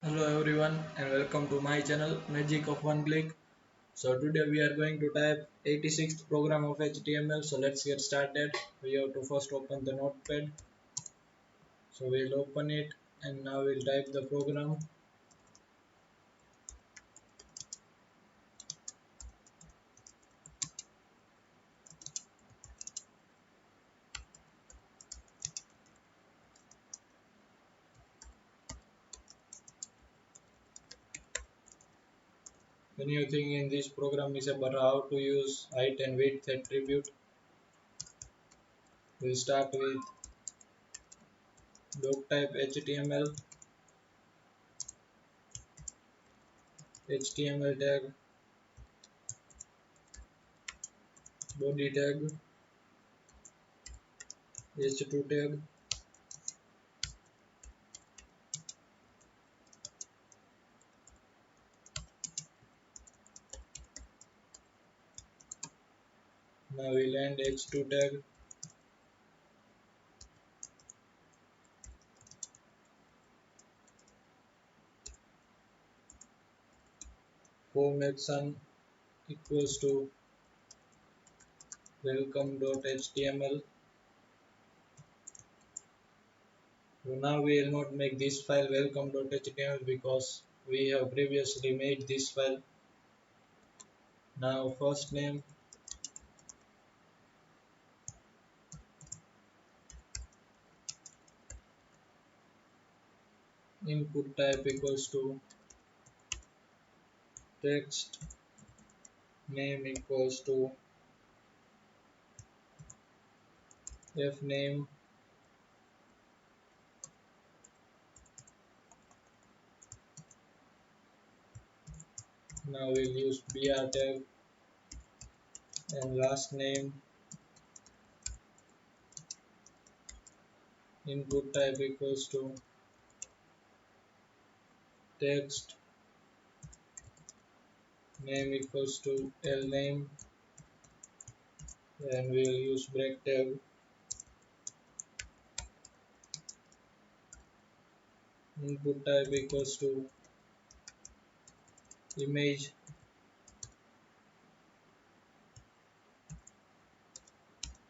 Hello everyone and welcome to my channel Magic of One Click. So today we are going to type 86th program of HTML. So let's get started. We have to first open the notepad. So we'll open it and now we'll type the program. The new thing in this program is about how to use height and width attribute. We'll start with doctype HTML, HTML tag, body tag, h2 tag. Now we'll end h2 tag. Form action equals to welcome.html. So now we will not make this file welcome.html because we have previously made this file. Now first name, input type equals to text, name equals to fname, now we'll use br tag, and last name, input type equals to text, name equals to lname, and we'll use break tag. Input type equals to image,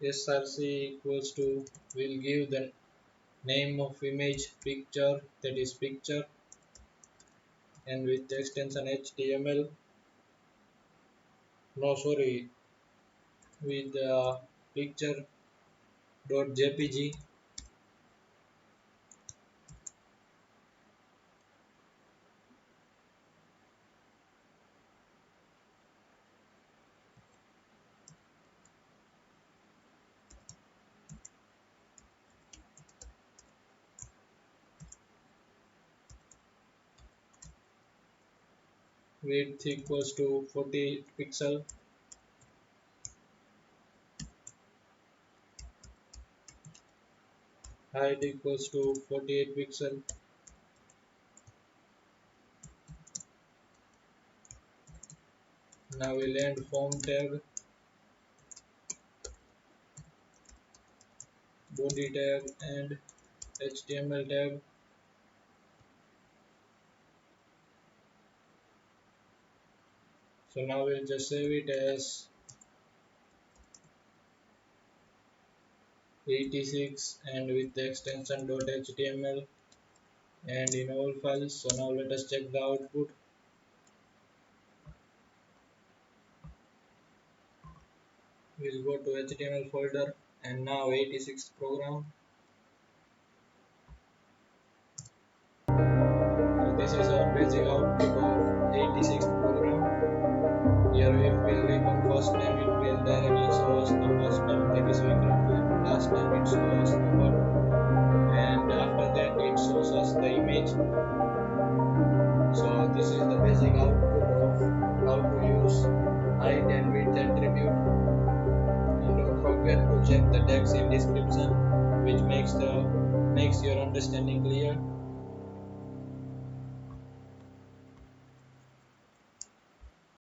src equals to, we'll give the name of image picture, that is picture, and with extension html, no sorry, with picture.jpg. Width equals to 40 pixel, height equals to 48 pixel. Now we'll end form tag, body tag, and html tag. So now we'll just save it as 86 and with the extension .html and in all files. So now let us check the output. We'll go to HTML folder and now 86th program. So this is our basic output of 86th program. Here if we click on first name, it will directly show us the first name, that is Vikram. Last name, it shows us the word, and after that it shows us the image. So this is the basic output of how to use height and width attribute. And don't forget to check the text in description, which makes your understanding clear.